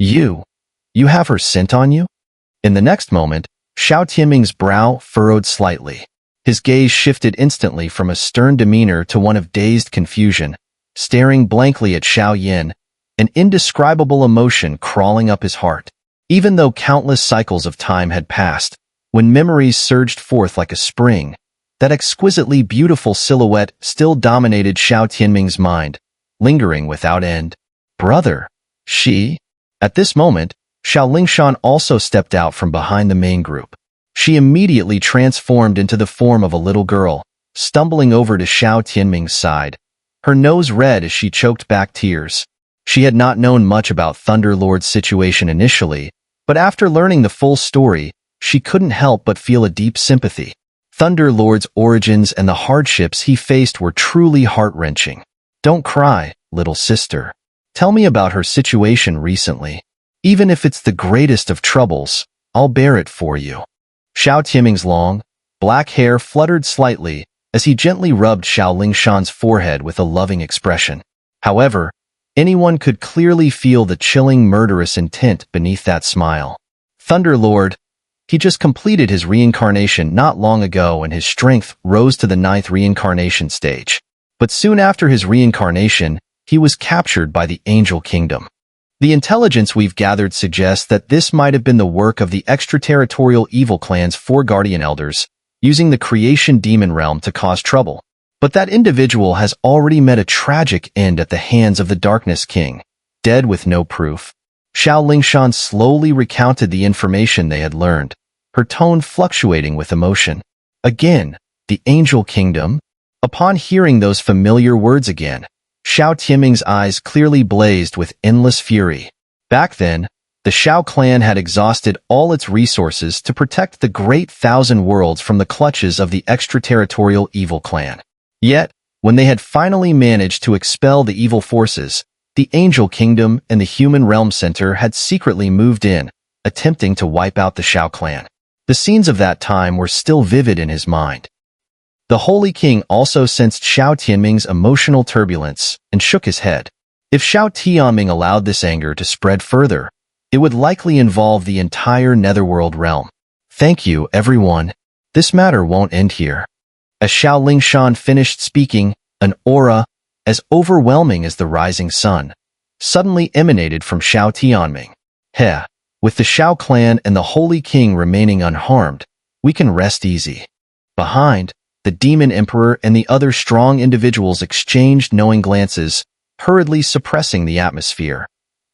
You have her scent on you? In the next moment, Xiao Tianming's brow furrowed slightly. His gaze shifted instantly from a stern demeanor to one of dazed confusion, staring blankly at Xiao Yin, an indescribable emotion crawling up his heart. Even though countless cycles of time had passed, when memories surged forth like a spring, that exquisitely beautiful silhouette still dominated Xiao Tianming's mind, lingering without end. Brother, she? At this moment, Xiao Lingshan also stepped out from behind the main group. She immediately transformed into the form of a little girl, stumbling over to Xiao Tianming's side, her nose red as she choked back tears. She had not known much about Thunder Lord's situation initially, but after learning the full story, she couldn't help but feel a deep sympathy. Thunder Lord's origins and the hardships he faced were truly heart-wrenching. Don't cry, little sister. Tell me about her situation recently. Even if it's the greatest of troubles, I'll bear it for you. Xiao Tianming's long, black hair fluttered slightly as he gently rubbed Xiao Lingshan's forehead with a loving expression. However, anyone could clearly feel the chilling murderous intent beneath that smile. Thunder Lord, he just completed his reincarnation not long ago and his strength rose to the 9th reincarnation stage. But soon after his reincarnation, he was captured by the Angel Kingdom. The intelligence we've gathered suggests that this might have been the work of the extraterritorial evil clan's 4 guardian elders, using the creation demon realm to cause trouble. But that individual has already met a tragic end at the hands of the Darkness King, dead with no proof. Xiao Lingshan slowly recounted the information they had learned, her tone fluctuating with emotion. Again, the Angel Kingdom? Upon hearing those familiar words again, Xiao Tianming's eyes clearly blazed with endless fury. Back then, the Xiao clan had exhausted all its resources to protect the Great Thousand Worlds from the clutches of the extraterritorial evil clan. Yet, when they had finally managed to expel the evil forces, the Angel Kingdom and the Human Realm Center had secretly moved in, attempting to wipe out the Xiao clan. The scenes of that time were still vivid in his mind. The Holy King also sensed Xiao Tianming's emotional turbulence and shook his head. If Xiao Tianming allowed this anger to spread further, it would likely involve the entire Netherworld realm. Thank you, everyone. This matter won't end here. As Xiao Lingshan finished speaking, an aura, as overwhelming as the rising sun, suddenly emanated from Xiao Tianming. Heh, with the Xiao clan and the Holy King remaining unharmed, we can rest easy. Behind, the Demon Emperor and the other strong individuals exchanged knowing glances, hurriedly suppressing the atmosphere.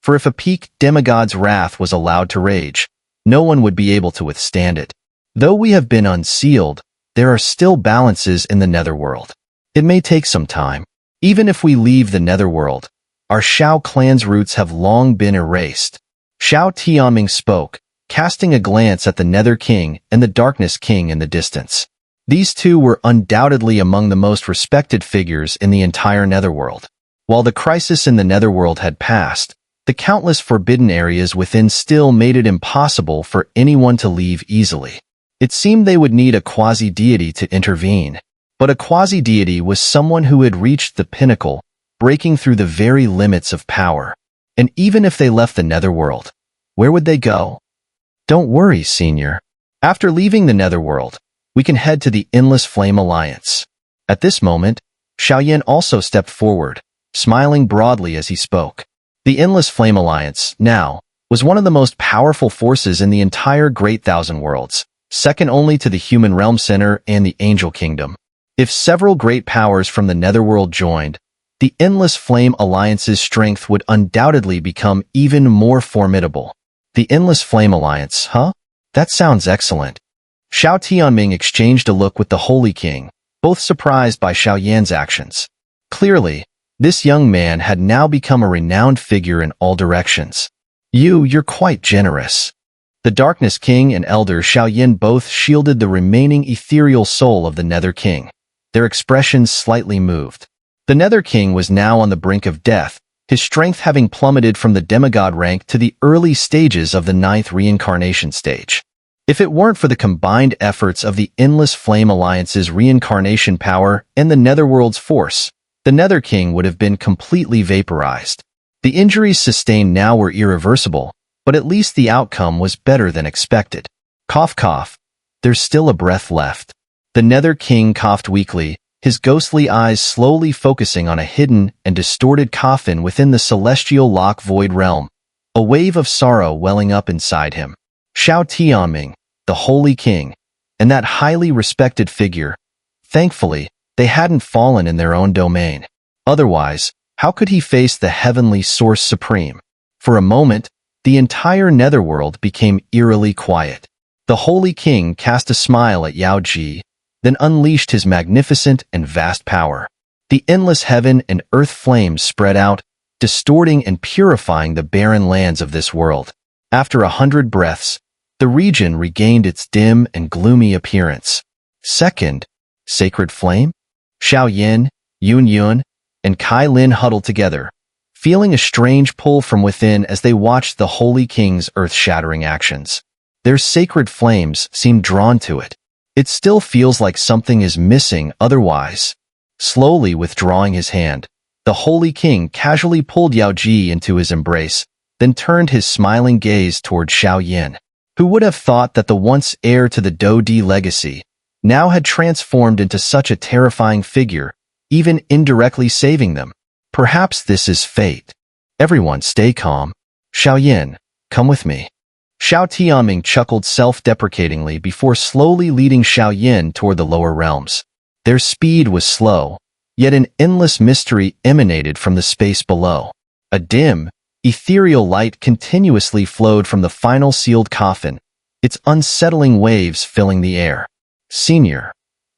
For if a peak demigod's wrath was allowed to rage, no one would be able to withstand it. Though we have been unsealed, there are still balances in the Netherworld. It may take some time. Even if we leave the Netherworld, our Xiao clan's roots have long been erased. Xiao Tianming spoke, casting a glance at the Nether King and the Darkness King in the distance. These two were undoubtedly among the most respected figures in the entire Netherworld. While the crisis in the Netherworld had passed, the countless forbidden areas within still made it impossible for anyone to leave easily. It seemed they would need a quasi-deity to intervene. But a quasi-deity was someone who had reached the pinnacle, breaking through the very limits of power. And even if they left the Netherworld, where would they go? Don't worry, Senior. After leaving the Netherworld, we can head to the Endless Flame Alliance. At this moment, Xiaoyan also stepped forward, smiling broadly as he spoke. The Endless Flame Alliance, now, was one of the most powerful forces in the entire Great Thousand Worlds, second only to the Human Realm Center and the Angel Kingdom. If several great powers from the Netherworld joined, the Endless Flame Alliance's strength would undoubtedly become even more formidable. The Endless Flame Alliance, huh? That sounds excellent. Xiao Tianming exchanged a look with the Holy King, both surprised by Xiao Yan's actions. Clearly, this young man had now become a renowned figure in all directions. You're quite generous. The Darkness King and Elder Xiao Yan both shielded the remaining ethereal soul of the Nether King, their expressions slightly moved. The Nether King was now on the brink of death, his strength having plummeted from the demigod rank to the early stages of the 9th reincarnation stage. If it weren't for the combined efforts of the Endless Flame Alliance's reincarnation power and the Netherworld's force, the Nether King would have been completely vaporized. The injuries sustained now were irreversible, but at least the outcome was better than expected. Cough cough. There's still a breath left. The Nether King coughed weakly, his ghostly eyes slowly focusing on a hidden and distorted coffin within the celestial lock void realm, a wave of sorrow welling up inside him. Xiao Tianming, the Holy King, and that highly respected figure. Thankfully, they hadn't fallen in their own domain. Otherwise, how could he face the heavenly Source Supreme? For a moment, the entire Netherworld became eerily quiet. The Holy King cast a smile at Yao Ji, then unleashed his magnificent and vast power. The endless heaven and earth flames spread out, distorting and purifying the barren lands of this world. After 100 breaths, the region regained its dim and gloomy appearance. Second, sacred flame? Xiao Yin, Yun Yun, and Kai Lin huddled together, feeling a strange pull from within as they watched the Holy King's earth-shattering actions. Their sacred flames seemed drawn to it. It still feels like something is missing otherwise. Slowly withdrawing his hand, the Holy King casually pulled Yao Ji into his embrace, then turned his smiling gaze toward Xiao Yin. Who would have thought that the once heir to the Dou Di legacy now had transformed into such a terrifying figure, even indirectly saving them? Perhaps this is fate. Everyone stay calm. Xiao Yin, come with me. Xiao Tianming chuckled self-deprecatingly before slowly leading Xiao Yin toward the lower realms. Their speed was slow, yet an endless mystery emanated from the space below. A dim, ethereal light continuously flowed from the final sealed coffin, its unsettling waves filling the air. Senior,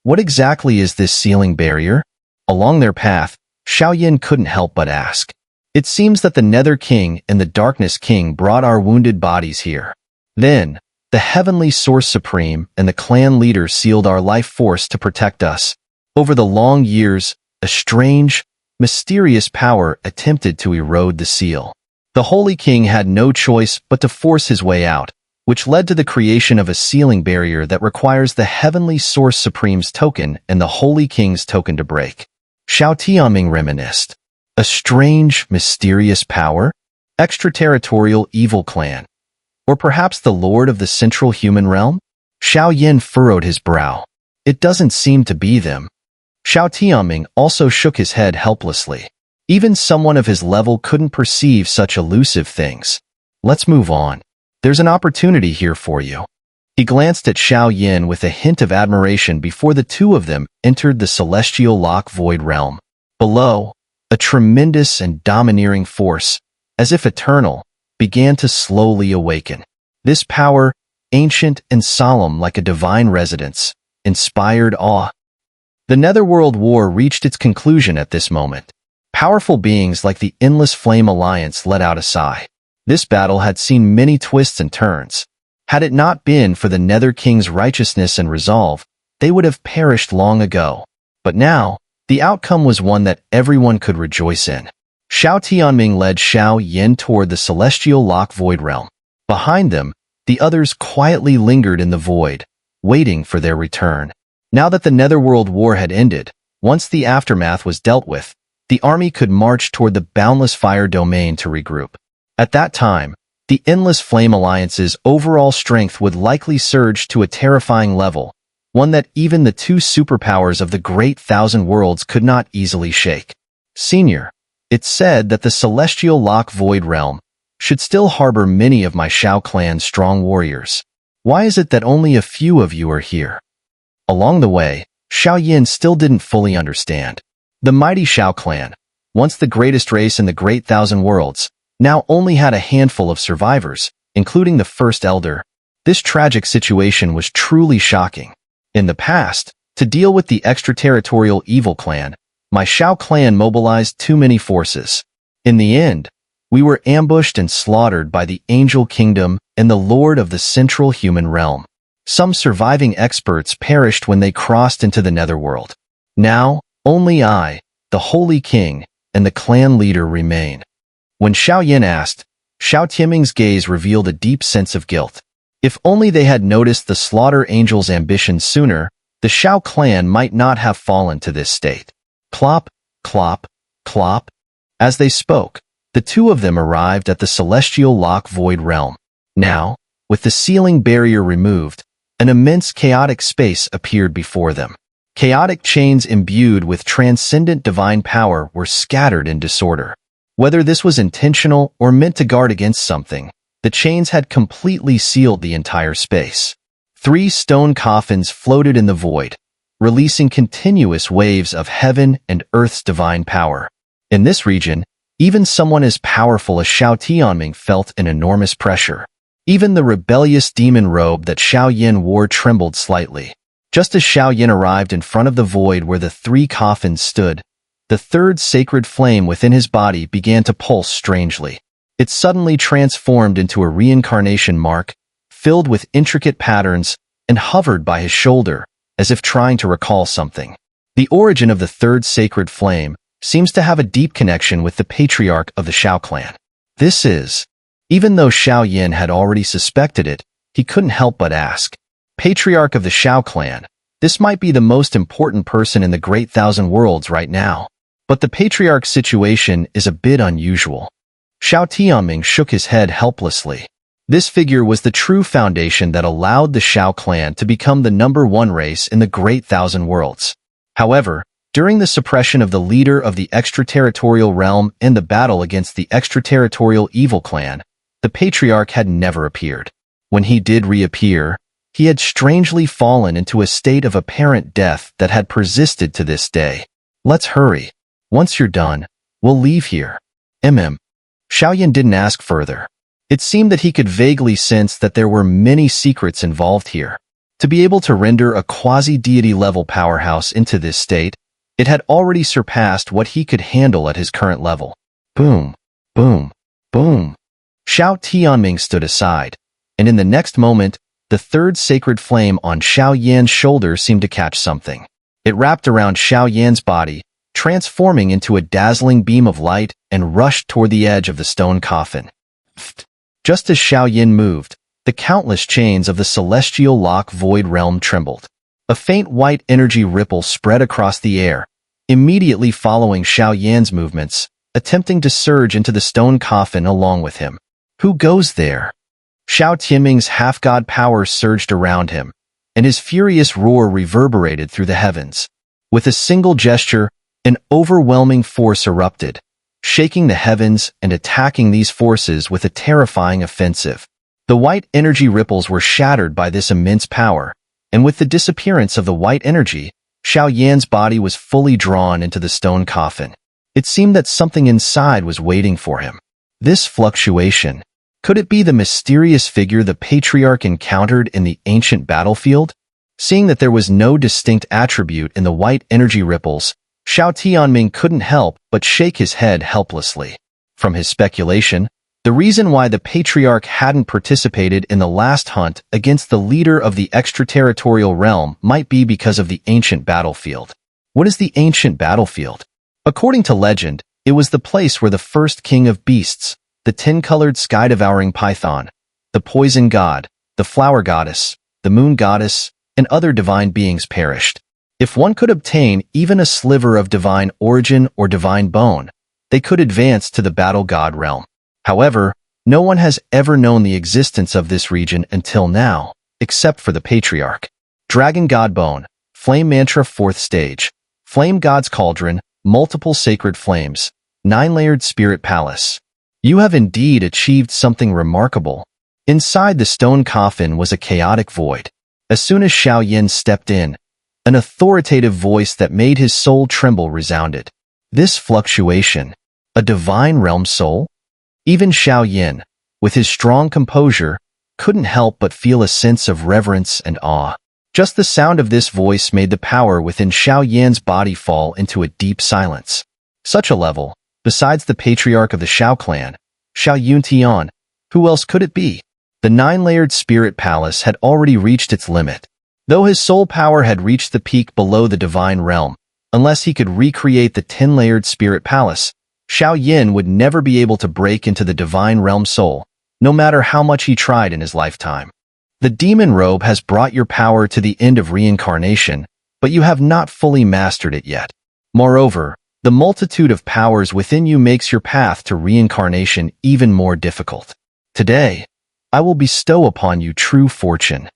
what exactly is this sealing barrier? Along their path, Xiao Yin couldn't help but ask. It seems that the Nether King and the Darkness King brought our wounded bodies here. Then, the Heavenly Source Supreme and the clan leader sealed our life force to protect us. Over the long years, a strange, mysterious power attempted to erode the seal. The Holy King had no choice but to force his way out, which led to the creation of a sealing barrier that requires the Heavenly Source Supreme's token and the Holy King's token to break. Xiao Tianming reminisced. A strange, mysterious power? Extraterritorial evil clan? Or perhaps the Lord of the Central Human Realm? Xiao Yin furrowed his brow. It doesn't seem to be them. Xiao Tianming also shook his head helplessly. Even someone of his level couldn't perceive such elusive things. Let's move on. There's an opportunity here for you. He glanced at Xiao Yin with a hint of admiration before the two of them entered the celestial lock void realm. Below, a tremendous and domineering force, as if eternal, began to slowly awaken. This power, ancient and solemn like a divine residence, inspired awe. The Netherworld War reached its conclusion at this moment. Powerful beings like the Endless Flame Alliance let out a sigh. This battle had seen many twists and turns. Had it not been for the Nether King's righteousness and resolve, they would have perished long ago. But now, the outcome was one that everyone could rejoice in. Xiao Tianming led Xiao Yin toward the celestial lock void realm. Behind them, the others quietly lingered in the void, waiting for their return. Now that the Netherworld War had ended, once the aftermath was dealt with, the army could march toward the Boundless Fire domain to regroup. At that time, the Endless Flame Alliance's overall strength would likely surge to a terrifying level, one that even the two superpowers of the Great Thousand Worlds could not easily shake. Senior, it's said that the Celestial Lock Void Realm should still harbor many of my Xiao clan's strong warriors. Why is it that only a few of you are here? Along the way, Xiao Yin still didn't fully understand. The mighty Xiao clan, once the greatest race in the Great Thousand Worlds, now only had a handful of survivors, including the First Elder. This tragic situation was truly shocking. In the past, to deal with the extraterritorial evil clan, my Xiao clan mobilized too many forces. In the end, we were ambushed and slaughtered by the Angel Kingdom and the Lord of the Central Human Realm. Some surviving experts perished when they crossed into the Netherworld. Now, only I, the Holy King, and the clan leader remain. When Xiao Yin asked, Xiao Tianming's gaze revealed a deep sense of guilt. If only they had noticed the Slaughter Angel's ambitions sooner, the Xiao clan might not have fallen to this state. Clop, clop, clop. As they spoke, the two of them arrived at the celestial lock void realm. Now, with the ceiling barrier removed, an immense chaotic space appeared before them. Chaotic chains imbued with transcendent divine power were scattered in disorder. Whether this was intentional or meant to guard against something, the chains had completely sealed the entire space. 3 stone coffins floated in the void, releasing continuous waves of heaven and earth's divine power. In this region, even someone as powerful as Xiao Tianming felt an enormous pressure. Even the rebellious demon robe that Xiao Yin wore trembled slightly. Just as Xiao Yin arrived in front of the void where the 3 coffins stood, the third sacred flame within his body began to pulse strangely. It suddenly transformed into a reincarnation mark, filled with intricate patterns, and hovered by his shoulder, as if trying to recall something. The origin of the third sacred flame seems to have a deep connection with the patriarch of the Xiao clan. Even though Xiao Yin had already suspected it, he couldn't help but ask. Patriarch of the Xiao clan, this might be the most important person in the Great Thousand Worlds right now. But the patriarch's situation is a bit unusual. Xiao Tianming shook his head helplessly. This figure was the true foundation that allowed the Xiao clan to become the #1 race in the Great Thousand Worlds. However, during the suppression of the leader of the extraterritorial realm and the battle against the extraterritorial evil clan, the patriarch had never appeared. When he did reappear, he had strangely fallen into a state of apparent death that had persisted to this day. Let's hurry. Once you're done, we'll leave here. Xiao Yin didn't ask further. It seemed that he could vaguely sense that there were many secrets involved here. To be able to render a quasi-deity level powerhouse into this state, it had already surpassed what he could handle at his current level. Boom, boom, boom. Xiao Tianming stood aside, and in the next moment, the third sacred flame on Xiao Yan's shoulder seemed to catch something. It wrapped around Xiao Yan's body, transforming into a dazzling beam of light and rushed toward the edge of the stone coffin. Just as Xiao Yin moved, the countless chains of the celestial lock void realm trembled. A faint white energy ripple spread across the air, immediately following Xiao Yan's movements, attempting to surge into the stone coffin along with him. Who goes there? Xiao Tianming's half-god power surged around him, and his furious roar reverberated through the heavens. With a single gesture, an overwhelming force erupted, shaking the heavens and attacking these forces with a terrifying offensive. The white energy ripples were shattered by this immense power, and with the disappearance of the white energy, Xiao Yan's body was fully drawn into the stone coffin. It seemed that something inside was waiting for him. This fluctuation, could it be the mysterious figure the patriarch encountered in the ancient battlefield? Seeing that there was no distinct attribute in the white energy ripples, Xiao Tianming couldn't help but shake his head helplessly. From his speculation, the reason why the patriarch hadn't participated in the last hunt against the leader of the extraterritorial realm might be because of the ancient battlefield. What is the ancient battlefield? According to legend, it was the place where the first king of beasts, the 10-colored sky-devouring python, the poison god, the flower goddess, the moon goddess, and other divine beings perished. If one could obtain even a sliver of divine origin or divine bone, they could advance to the battle god realm. However, no one has ever known the existence of this region until now, except for the patriarch. Dragon god bone, flame mantra 4th stage, flame god's cauldron, multiple sacred flames, 9-layered spirit palace. You have indeed achieved something remarkable. Inside the stone coffin was a chaotic void. As soon as Xiao Yin stepped in, an authoritative voice that made his soul tremble resounded. This fluctuation, a divine realm soul? Even Xiao Yin, with his strong composure, couldn't help but feel a sense of reverence and awe. Just the sound of this voice made the power within Xiao Yan's body fall into a deep silence. Such a level, besides the patriarch of the Xiao clan, Xiao Yuntian, who else could it be? The 9-layered spirit palace had already reached its limit. Though his soul power had reached the peak below the divine realm, unless he could recreate the 10-layered spirit palace, Xiao Yin would never be able to break into the divine realm soul, no matter how much he tried in his lifetime. The demon robe has brought your power to the end of reincarnation, but you have not fully mastered it yet. Moreover, the multitude of powers within you makes your path to reincarnation even more difficult. Today, I will bestow upon you true fortune.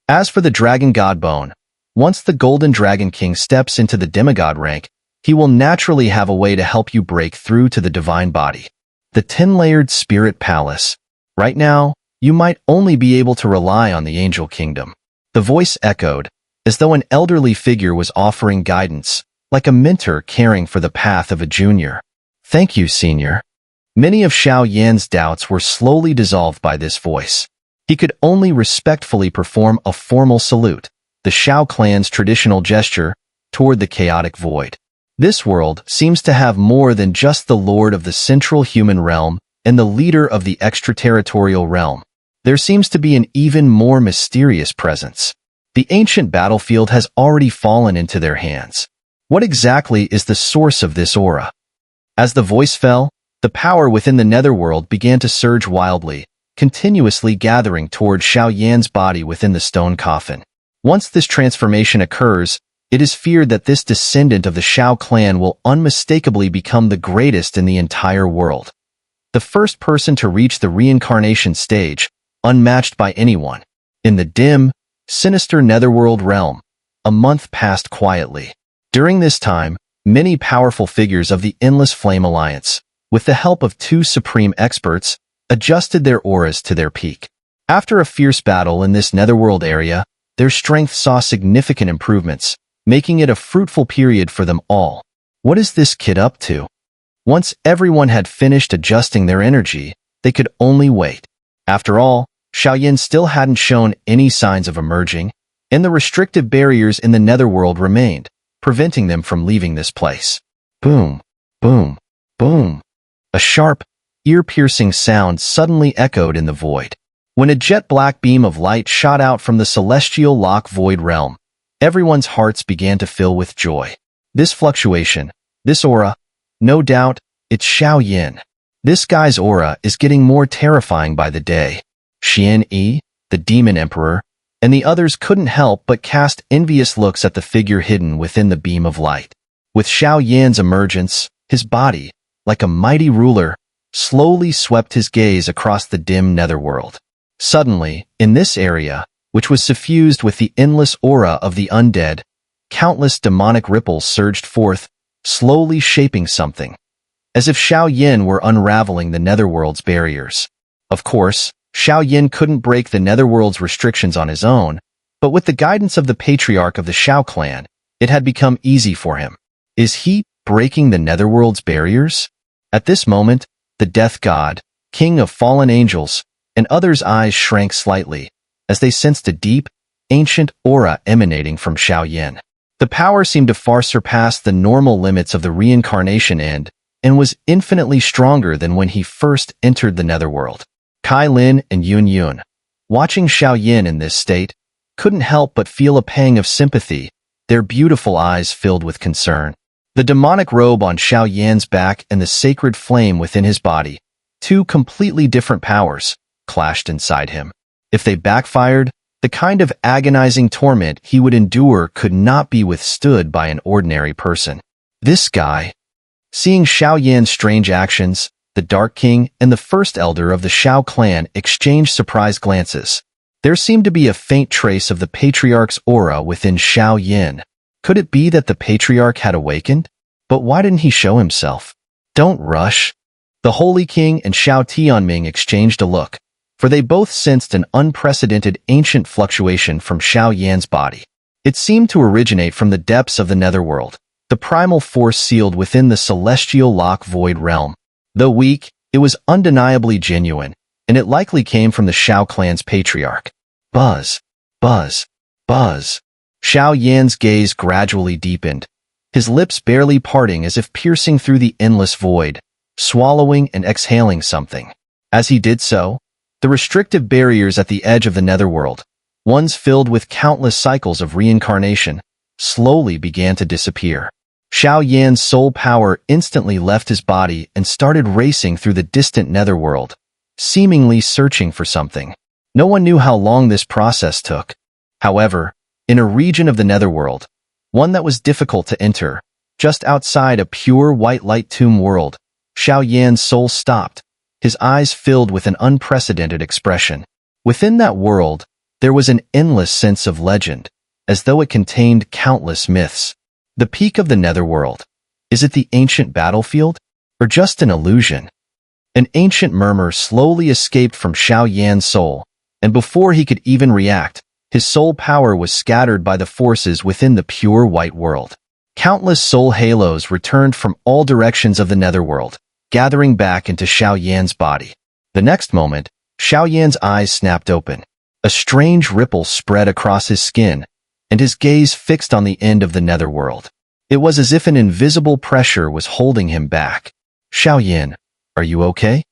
As for the Dragon God Bone, once the Golden Dragon King steps into the demigod rank, he will naturally have a way to help you break through to the divine body. The 10-layered Spirit Palace. Right now, you might only be able to rely on the Angel Kingdom. The voice echoed, as though an elderly figure was offering guidance, like a mentor caring for the path of a junior. Thank you, senior. Many of Xiao Yan's doubts were slowly dissolved by this voice. He could only respectfully perform a formal salute, the Xiao clan's traditional gesture, toward the chaotic void. This world seems to have more than just the lord of the central human realm and the leader of the extraterritorial realm. There seems to be an even more mysterious presence. The ancient battlefield has already fallen into their hands. What exactly is the source of this aura? As the voice fell, the power within the Netherworld began to surge wildly, continuously gathering toward Xiao Yan's body within the stone coffin. Once this transformation occurs, it is feared that this descendant of the Xiao clan will unmistakably become the greatest in the entire world. The first person to reach the reincarnation stage, unmatched by anyone. In the dim, sinister Netherworld realm, a month passed quietly. During this time, many powerful figures of the Endless Flame Alliance, with the help of 2 supreme experts, adjusted their auras to their peak. After a fierce battle in this Netherworld area, their strength saw significant improvements, making it a fruitful period for them all. What is this kid up to? Once everyone had finished adjusting their energy, they could only wait. After all, Xiao Yan still hadn't shown any signs of emerging, and the restrictive barriers in the Netherworld remained, preventing them from leaving this place. Boom, boom, boom. A sharp, ear-piercing sound suddenly echoed in the void. When a jet-black beam of light shot out from the celestial lock void realm, everyone's hearts began to fill with joy. This fluctuation, this aura, no doubt, it's Xiao Yan. This guy's aura is getting more terrifying by the day. Xian Yi, the Demon Emperor, and the others couldn't help but cast envious looks at the figure hidden within the beam of light. With Xiao Yan's emergence, his body, like a mighty ruler, slowly swept his gaze across the dim Netherworld. Suddenly, in this area, which was suffused with the endless aura of the undead, countless demonic ripples surged forth, slowly shaping something, as if Xiao Yan were unraveling the Netherworld's barriers. Of course, Xiao Yan couldn't break the Netherworld's restrictions on his own, but with the guidance of the patriarch of the Xiao clan, it had become easy for him. Is he breaking the Netherworld's barriers? At this moment, the Death God, King of Fallen Angels, and others' eyes shrank slightly, as they sensed a deep, ancient aura emanating from Xiao Yan. The power seemed to far surpass the normal limits of the reincarnation end, and was infinitely stronger than when he first entered the Netherworld. Kai Lin and Yun Yun, watching Xiao Yan in this state, couldn't help but feel a pang of sympathy, their beautiful eyes filled with concern. The demonic robe on Xiao Yan's back and the sacred flame within his body, 2 completely different powers, clashed inside him. If they backfired, the kind of agonizing torment he would endure could not be withstood by an ordinary person. This guy. Seeing Xiao Yan's strange actions, the Dark King and the First Elder of the Xiao clan exchanged surprised glances. There seemed to be a faint trace of the Patriarch's aura within Xiao Yan. Could it be that the Patriarch had awakened? But why didn't he show himself? Don't rush. The Holy King and Xiao Tianming exchanged a look, for they both sensed an unprecedented ancient fluctuation from Xiao Yan's body. It seemed to originate from the depths of the Netherworld, the primal force sealed within the celestial lock void realm. Though weak, it was undeniably genuine, and it likely came from the Xiao clan's patriarch. Buzz, buzz, buzz. Xiao Yan's gaze gradually deepened, his lips barely parting as if piercing through the endless void, swallowing and exhaling something. As he did so, the restrictive barriers at the edge of the Netherworld, ones filled with countless cycles of reincarnation, slowly began to disappear. Xiao Yan's soul power instantly left his body and started racing through the distant Netherworld, seemingly searching for something. No one knew how long this process took. However, in a region of the Netherworld, one that was difficult to enter, just outside a pure white light tomb world, Xiao Yan's soul stopped, his eyes filled with an unprecedented expression. Within that world, there was an endless sense of legend, as though it contained countless myths. The peak of the Netherworld. Is it the ancient battlefield? Or just an illusion? An ancient murmur slowly escaped from Xiao Yan's soul, and before he could even react, his soul power was scattered by the forces within the pure white world. Countless soul halos returned from all directions of the Netherworld, gathering back into Xiao Yan's body. The next moment, Xiao Yan's eyes snapped open. A strange ripple spread across his skin, and his gaze fixed on the end of the Netherworld. It was as if an invisible pressure was holding him back. Xiao Yan, are you okay?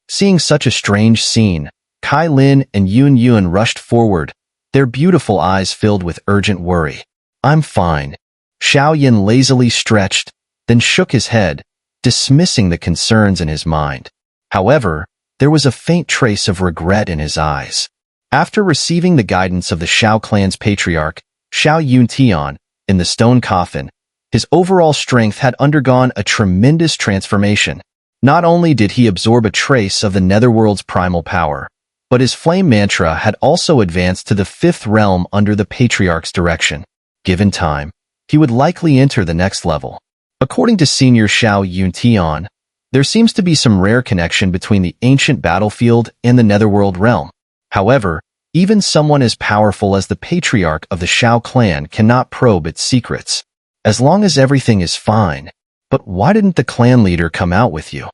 Seeing such a strange scene, Kai Lin and Yun Yun rushed forward, their beautiful eyes filled with urgent worry. I'm fine. Xiao Yan lazily stretched, then shook his head, dismissing the concerns in his mind. However, there was a faint trace of regret in his eyes. After receiving the guidance of the Xiao clan's patriarch, Xiao Yuntian, in the stone coffin, his overall strength had undergone a tremendous transformation. Not only did he absorb a trace of the Netherworld's primal power, but his flame mantra had also advanced to the 5th realm under the patriarch's direction. Given time, he would likely enter the next level. According to Senior Xiao Yuntian, there seems to be some rare connection between the ancient battlefield and the Netherworld realm. However, even someone as powerful as the patriarch of the Xiao clan cannot probe its secrets. As long as everything is fine. But why didn't the clan leader come out with you?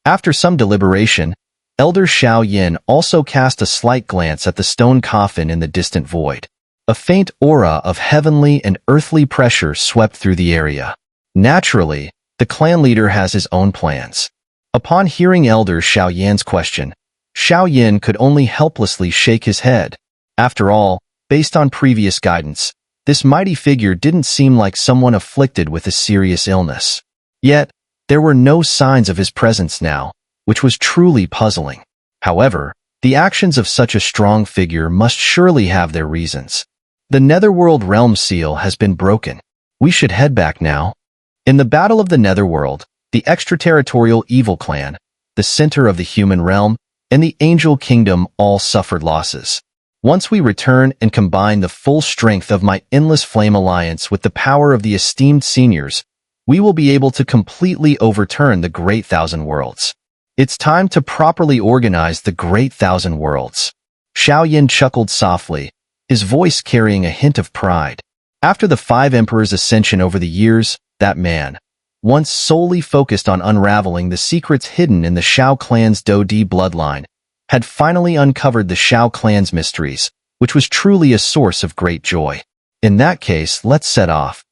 After some deliberation, Elder Xiao Yin also cast a slight glance at the stone coffin in the distant void. A faint aura of heavenly and earthly pressure swept through the area. Naturally, the clan leader has his own plans. Upon hearing Elder Xiao Yan's question, Xiao Yin could only helplessly shake his head. After all, based on previous guidance, this mighty figure didn't seem like someone afflicted with a serious illness. Yet, there were no signs of his presence now, which was truly puzzling. However, the actions of such a strong figure must surely have their reasons. The Netherworld realm seal has been broken. We should head back now. In the Battle of the Netherworld, the extraterritorial evil clan, the center of the human realm, and the angel kingdom all suffered losses. Once we return and combine the full strength of my endless flame alliance with the power of the esteemed seniors, we will be able to completely overturn the Great Thousand Worlds. It's time to properly organize the Great Thousand Worlds. Xiao Yin chuckled softly, his voice carrying a hint of pride. After the 5 emperors' ascension over the years, that man, once solely focused on unraveling the secrets hidden in the Xiao clan's Dodi bloodline, had finally uncovered the Xiao clan's mysteries, which was truly a source of great joy. In that case, let's set off.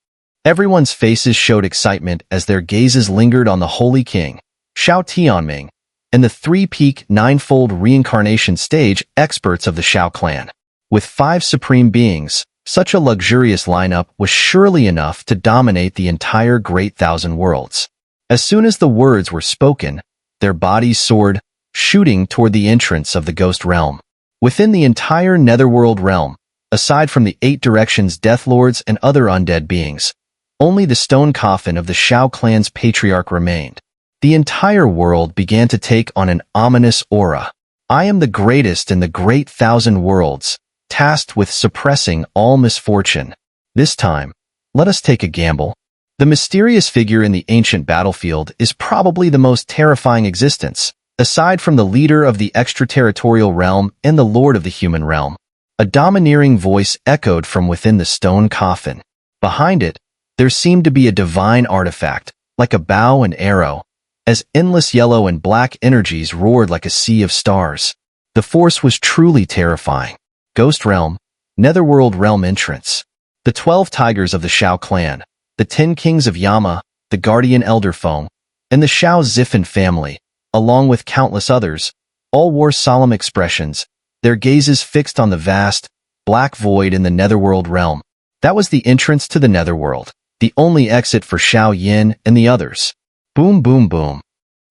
Everyone's faces showed excitement as their gazes lingered on the Holy King, Xiao Tianming, and the 3-peak 9-fold reincarnation stage experts of the Xiao clan. With 5 supreme beings, such a luxurious lineup was surely enough to dominate the entire Great Thousand Worlds. As soon as the words were spoken, their bodies soared, shooting toward the entrance of the Ghost Realm. Within the entire Netherworld realm, aside from the 8 directions Death Lords and other undead beings, only the stone coffin of the Xiao clan's patriarch remained. The entire world began to take on an ominous aura. I am the greatest in the Great Thousand Worlds, tasked with suppressing all misfortune. This time, let us take a gamble. The mysterious figure in the ancient battlefield is probably the most terrifying existence, aside from the leader of the extraterritorial realm and the lord of the human realm. A domineering voice echoed from within the stone coffin. Behind it, there seemed to be a divine artifact, like a bow and arrow, as endless yellow and black energies roared like a sea of stars. The force was truly terrifying. Ghost Realm, Netherworld Realm entrance. The 12 tigers of the Xiao clan, the 10 kings of Yama, the guardian elder Feng, and the Xiao Zifen family, along with countless others, all wore solemn expressions, their gazes fixed on the vast, black void in the Netherworld realm. That was the entrance to the Netherworld, the only exit for Xiao Yin and the others. Boom, boom, boom.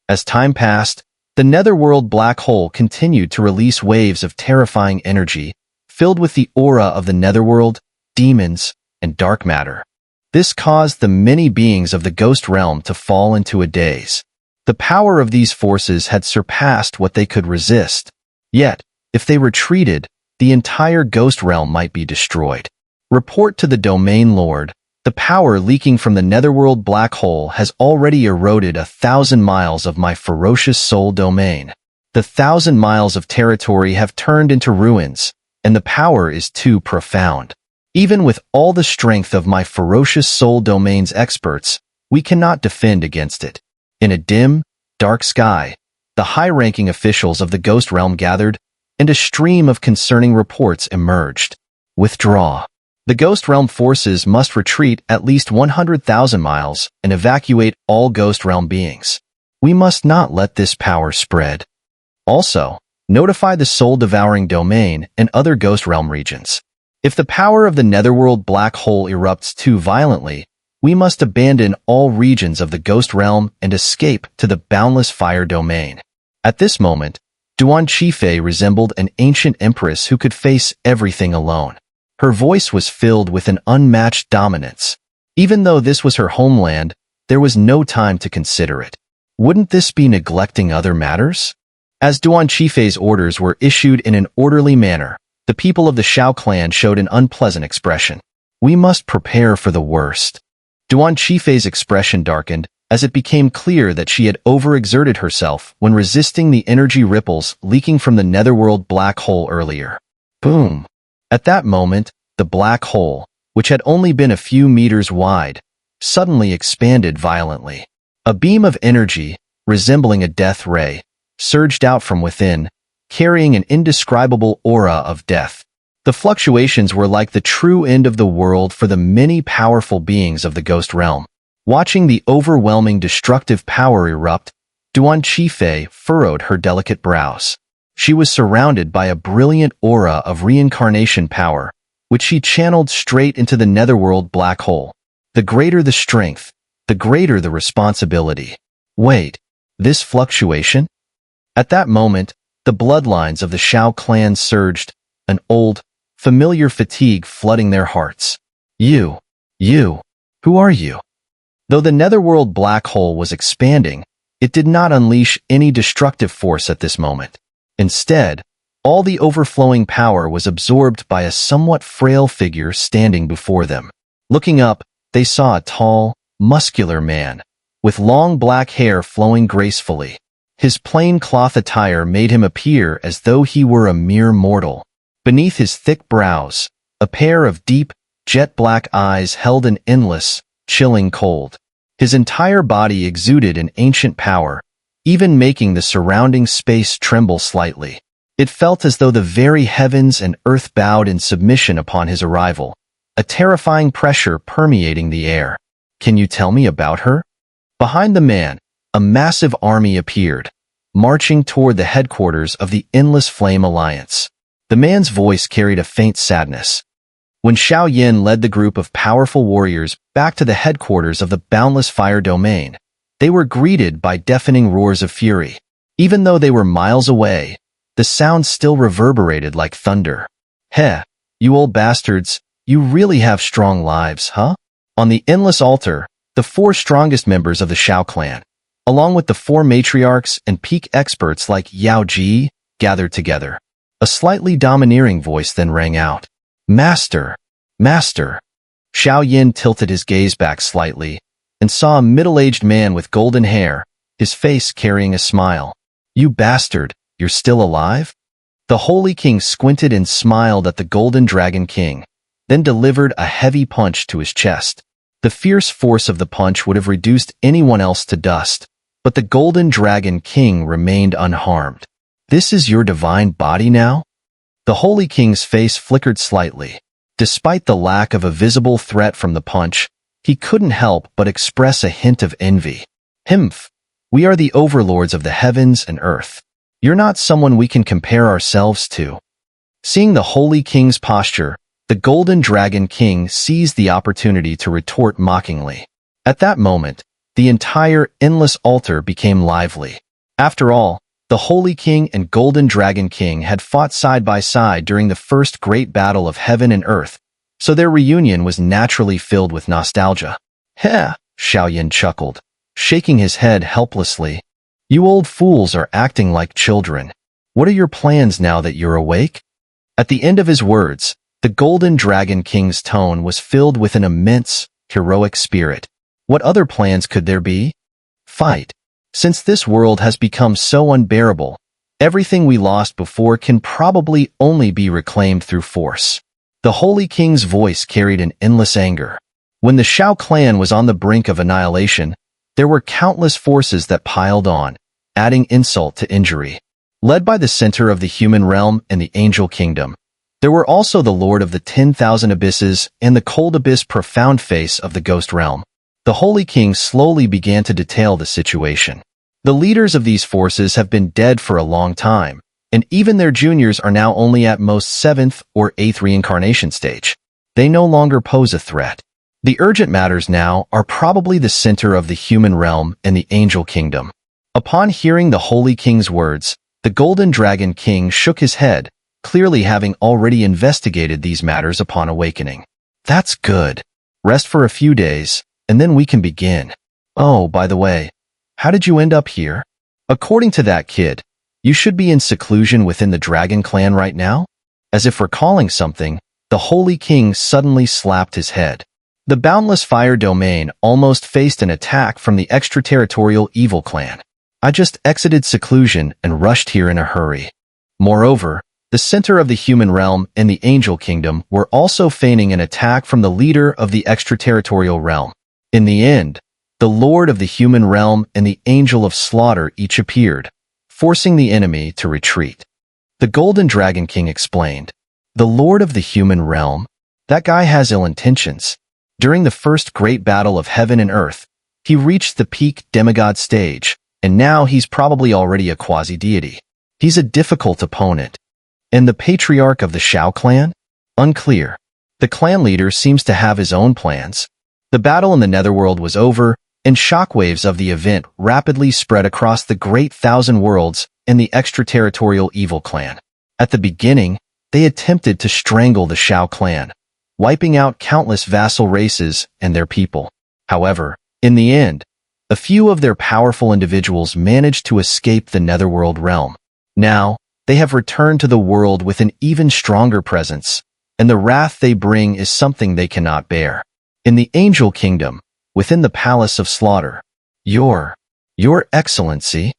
As time passed, the Netherworld black hole continued to release waves of terrifying energy, filled with the aura of the Netherworld, demons, and dark matter. This caused the many beings of the Ghost Realm to fall into a daze. The power of these forces had surpassed what they could resist. Yet, If they retreated, the entire ghost realm might be destroyed. Report to the domain lord. The power leaking from the Netherworld black hole has already eroded 1,000 miles of my ferocious soul domain. The 1,000 miles of territory have turned into ruins, and the power is too profound. Even with all the strength of my ferocious soul domain's experts, we cannot defend against it. In a dim, dark sky, the high-ranking officials of the ghost realm gathered, and a stream of concerning reports emerged. Withdraw. The ghost realm forces must retreat at least 100,000 miles and evacuate all ghost realm beings. We must not let this power spread. Also, notify the soul-devouring domain and other ghost realm regions. If the power of the Netherworld black hole erupts too violently, we must abandon all regions of the ghost realm and escape to the boundless fire domain. At this moment, Xun'er resembled an ancient empress who could face everything alone. Her voice was filled with an unmatched dominance. Even though this was her homeland, there was no time to consider it. Wouldn't this be neglecting other matters? As Xun'er's orders were issued in an orderly manner, the people of the Xiao clan showed an unpleasant expression. We must prepare for the worst. Xun'er's expression darkened as it became clear that she had overexerted herself when resisting the energy ripples leaking from the Netherworld black hole earlier. Boom! At that moment, the black hole, which had only been a few meters wide, suddenly expanded violently. A beam of energy, resembling a death ray, surged out from within, carrying an indescribable aura of death. The fluctuations were like the true end of the world for the many powerful beings of the ghost realm. Watching the overwhelming destructive power erupt, Xun'er furrowed her delicate brows. She was surrounded by a brilliant aura of reincarnation power, which she channeled straight into the Netherworld black hole. The greater the strength, the greater the responsibility. Wait, this fluctuation? At that moment, the bloodlines of the Xiao clan surged, an old, familiar fatigue flooding their hearts. You, who are you? Though the Netherworld black hole was expanding, it did not unleash any destructive force at this moment. Instead, all the overflowing power was absorbed by a somewhat frail figure standing before them. Looking up, they saw a tall, muscular man, with long black hair flowing gracefully. His plain cloth attire made him appear as though he were a mere mortal. Beneath his thick brows, a pair of deep, jet-black eyes held an endless, chilling cold. His entire body exuded an ancient power, even making the surrounding space tremble slightly. It felt as though the very heavens and earth bowed in submission upon his arrival, a terrifying pressure permeating the air. Can you tell me about her? Behind the man, a massive army appeared, marching toward the headquarters of the Endless Flame Alliance. The man's voice carried a faint sadness. When Xiao led the group of powerful warriors back to the headquarters of the Boundless Fire Domain, they were greeted by deafening roars of fury. Even though they were miles away, the sound still reverberated like thunder. Heh, you old bastards, you really have strong lives, huh? On the Endless Altar, the 4 strongest members of the Xiao clan, along with the 4 matriarchs and peak experts like Yao Ji, gathered together. A slightly domineering voice then rang out. Master! Master! Xiao tilted his gaze back slightly and saw a middle-aged man with golden hair, his face carrying a smile. You bastard, you're still alive? The Holy King squinted and smiled at the Golden Dragon King, then delivered a heavy punch to his chest. The fierce force of the punch would have reduced anyone else to dust, but the Golden Dragon King remained unharmed. This is your divine body now? The Holy King's face flickered slightly. Despite the lack of a visible threat from the punch, he couldn't help but express a hint of envy. Himph, we are the overlords of the heavens and earth. You're not someone we can compare ourselves to. Seeing the Holy King's posture, the Golden Dragon King seized the opportunity to retort mockingly. At that moment, the entire Endless Altar became lively. After all, the Holy King and Golden Dragon King had fought side by side during the first great battle of heaven and earth, so their reunion was naturally filled with nostalgia. Heh, Xiao chuckled, shaking his head helplessly. You old fools are acting like children. What are your plans now that you're awake? At the end of his words, the Golden Dragon King's tone was filled with an immense, heroic spirit. What other plans could there be? Fight. Since this world has become so unbearable, everything we lost before can probably only be reclaimed through force. The Holy King's voice carried an endless anger. When the Xiao clan was on the brink of annihilation, there were countless forces that piled on, adding insult to injury. Led by the center of the human realm and the angel kingdom, there were also the Lord of the 10,000 Abysses and the cold abyss profound face of the ghost realm. The Holy King slowly began to detail the situation. The leaders of these forces have been dead for a long time, and even their juniors are now only at most 7th or 8th reincarnation stage. They no longer pose a threat. The urgent matters now are probably the center of the human realm and the angel kingdom. Upon hearing the Holy King's words, the Golden Dragon King shook his head, clearly having already investigated these matters upon awakening. That's good. Rest for a few days, and then we can begin. Oh, by the way, how did you end up here? According to that kid, you should be in seclusion within the Dragon Clan right now? As if recalling something, the Holy King suddenly slapped his head. The Boundless Fire Domain almost faced an attack from the extraterritorial Evil Clan. I just exited seclusion and rushed here in a hurry. Moreover, the center of the human realm and the angel kingdom were also feigning an attack from the leader of the extraterritorial realm. In the end, the Lord of the human realm and the Angel of Slaughter each appeared, forcing the enemy to retreat. The Golden Dragon King explained, "The Lord of the human realm? That guy has ill intentions. During the first great battle of heaven and earth, he reached the peak demigod stage, and now he's probably already a quasi-deity. He's a difficult opponent." And the patriarch of the Xiao clan? Unclear. The clan leader seems to have his own plans. The battle in the Netherworld was over, and shockwaves of the event rapidly spread across the Great Thousand Worlds and the extraterritorial Evil Clan. At the beginning, they attempted to strangle the Xiao clan, wiping out countless vassal races and their people. However, in the end, a few of their powerful individuals managed to escape the Netherworld realm. Now, they have returned to the world with an even stronger presence, and the wrath they bring is something they cannot bear. In the Angel Kingdom, within the Palace of Slaughter, Your Excellency,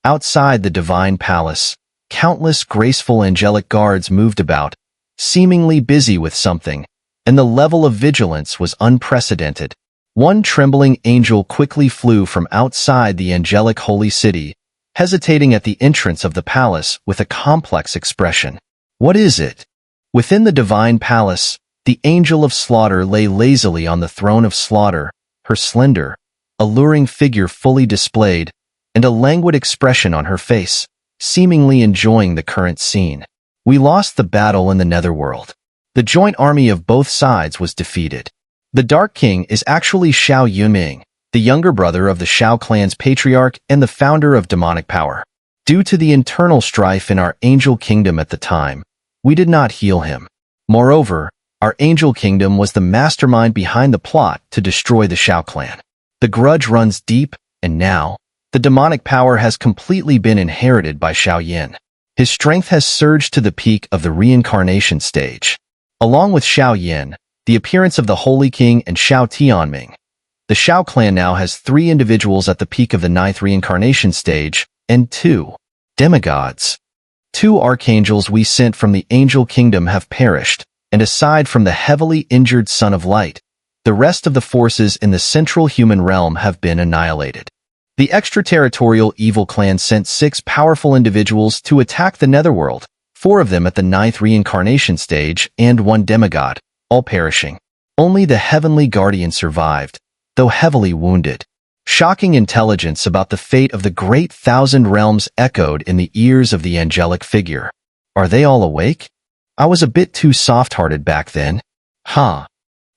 outside the Divine Palace, countless graceful angelic guards moved about, seemingly busy with something, and the level of vigilance was unprecedented. One trembling angel quickly flew from outside the angelic holy city, hesitating at the entrance of the palace with a complex expression. What is it? Within the divine palace, the Angel of Slaughter lay lazily on the throne of slaughter, her slender, alluring figure fully displayed, and a languid expression on her face, seemingly enjoying the current scene. We lost the battle in the Netherworld. The joint army of both sides was defeated. The Dark King is actually Xiao Yunming, the younger brother of the Xiao clan's patriarch and the founder of demonic power. Due to the internal strife in our angel kingdom at the time, we did not heal him. Moreover, our angel kingdom was the mastermind behind the plot to destroy the Xiao clan. The grudge runs deep, and now, the demonic power has completely been inherited by Xiao Yin. His strength has surged to the peak of the reincarnation stage. Along with Xiao Yin, the appearance of the Holy King and Xiao Tianming, the Xiao clan now has 3 individuals at the peak of the 9th reincarnation stage, and 2 demigods. 2 archangels we sent from the angel kingdom have perished, and aside from the heavily injured Son of Light, the rest of the forces in the central human realm have been annihilated. The extraterritorial evil clan sent 6 powerful individuals to attack the Netherworld, 4 of them at the 9th reincarnation stage and 1 demigod, all perishing. Only the heavenly guardian survived, though heavily wounded. Shocking intelligence about the fate of the Great Thousand Realms echoed in the ears of the angelic figure. Are they all awake? I was a bit too soft-hearted back then. Huh.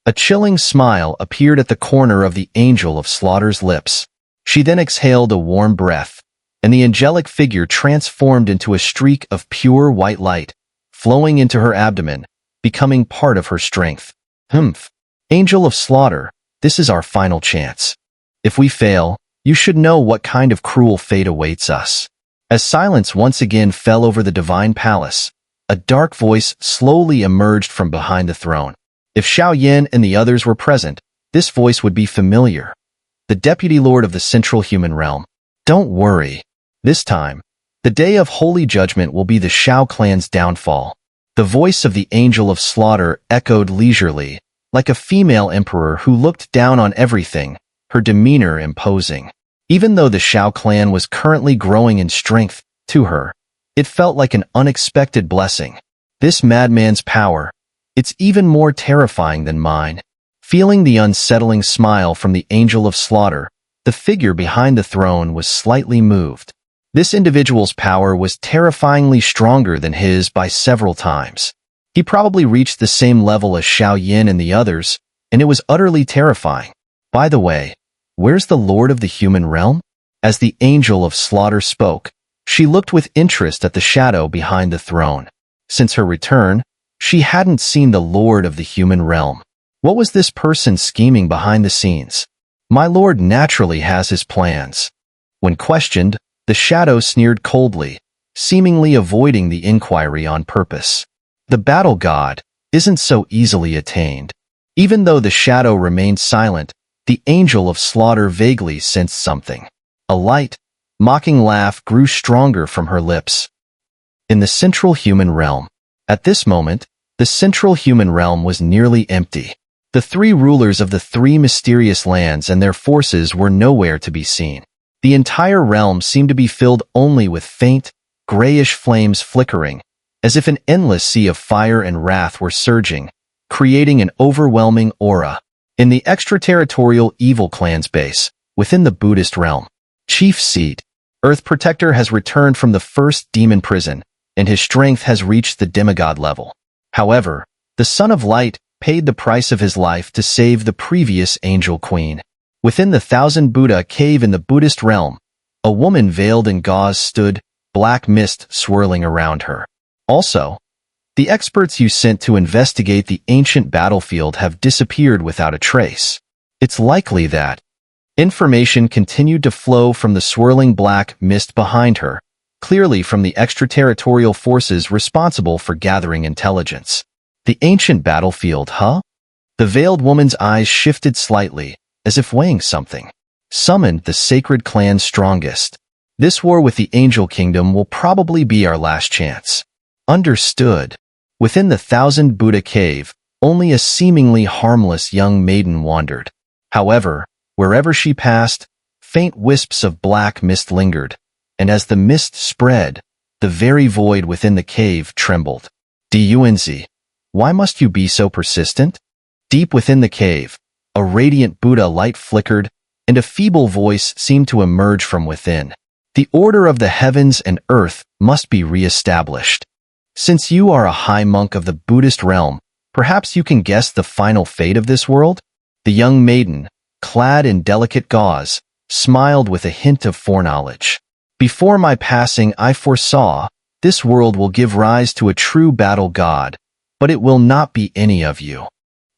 A chilling smile appeared at the corner of the Angel of Slaughter's lips. She then exhaled a warm breath, and the angelic figure transformed into a streak of pure white light, flowing into her abdomen, becoming part of her strength. Humph. Angel of Slaughter, this is our final chance. If we fail, you should know what kind of cruel fate awaits us. As silence once again fell over the divine palace, a dark voice slowly emerged from behind the throne. If Xiao Yin and the others were present, this voice would be familiar. The Deputy Lord of the Central Human Realm. Don't worry. This time, the day of holy judgment will be the Xiao clan's downfall. The voice of the Angel of Slaughter echoed leisurely, like a female emperor who looked down on everything, her demeanor imposing. Even though the Xiao clan was currently growing in strength, to her, it felt like an unexpected blessing. This madman's power, it's even more terrifying than mine. Feeling the unsettling smile from the Angel of Slaughter, the figure behind the throne was slightly moved. This individual's power was terrifyingly stronger than his by several times. He probably reached the same level as Xiao Yin and the others, and it was utterly terrifying. By the way, where's the Lord of the Human Realm? As the Angel of Slaughter spoke, she looked with interest at the shadow behind the throne. Since her return, she hadn't seen the Lord of the Human Realm. What was this person scheming behind the scenes? My lord naturally has his plans. When questioned, the shadow sneered coldly, seemingly avoiding the inquiry on purpose. The battle god isn't so easily attained. Even though the shadow remained silent, the Angel of Slaughter vaguely sensed something. A light, mocking laugh grew stronger from her lips. In the Central Human Realm. At this moment, the Central Human Realm was nearly empty. The three rulers of the three mysterious lands and their forces were nowhere to be seen. The entire realm seemed to be filled only with faint, grayish flames flickering, as if an endless sea of fire and wrath were surging, creating an overwhelming aura. In the extraterritorial evil clan's base, within the Buddhist realm, Chief Seat, Earth Protector has returned from the first demon prison, and his strength has reached the demigod level. However, the Son of Light paid the price of his life to save the previous Angel Queen. Within the Thousand Buddha cave in the Buddhist realm, a woman veiled in gauze stood, black mist swirling around her. Also, the experts you sent to investigate the ancient battlefield have disappeared without a trace. It's likely that information continued to flow from the swirling black mist behind her, clearly from the extraterritorial forces responsible for gathering intelligence. The ancient battlefield, huh? The veiled woman's eyes shifted slightly, as if weighing something. Summoned the sacred clan's strongest. This war with the Angel Kingdom will probably be our last chance. Understood. Within the Thousand Buddha cave, only a seemingly harmless young maiden wandered. However, wherever she passed, faint wisps of black mist lingered, and as the mist spread, the very void within the cave trembled. Dunz, why must you be so persistent? Deep within the cave, a radiant Buddha light flickered, and a feeble voice seemed to emerge from within. The order of the heavens and earth must be re-established. Since you are a high monk of the Buddhist realm, perhaps you can guess the final fate of this world? The young maiden, clad in delicate gauze, smiled with a hint of foreknowledge. Before my passing, I foresaw, this world will give rise to a true battle god, but it will not be any of you.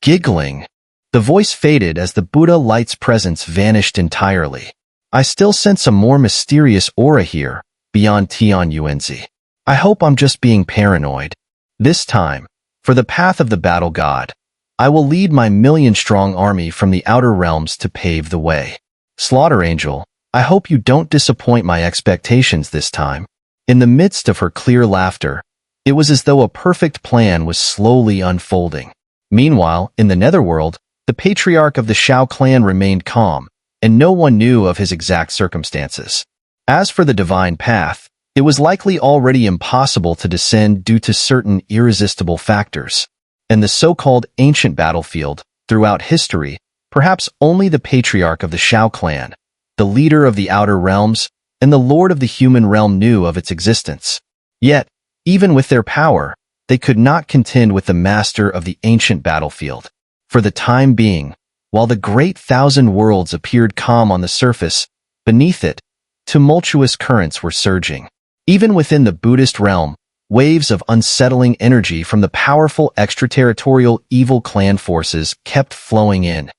Giggling. The voice faded as the Buddha light's presence vanished entirely. I still sense a more mysterious aura here, beyond Dunz. I hope I'm just being paranoid. This time, for the path of the battle god, I will lead my million-strong army from the outer realms to pave the way. Slaughter Angel, I hope you don't disappoint my expectations this time. In the midst of her clear laughter, it was as though a perfect plan was slowly unfolding. Meanwhile, in the Netherworld, the patriarch of the Xiao clan remained calm, and no one knew of his exact circumstances. As for the divine path, it was likely already impossible to descend due to certain irresistible factors. And the so-called ancient battlefield, throughout history, perhaps only the patriarch of the Xiao clan, the leader of the outer realms, and the lord of the human realm knew of its existence. Yet, even with their power, they could not contend with the master of the ancient battlefield. For the time being, while the great thousand worlds appeared calm on the surface, beneath it, tumultuous currents were surging. Even within the Buddhist realm, waves of unsettling energy from the powerful extraterritorial evil clan forces kept flowing in.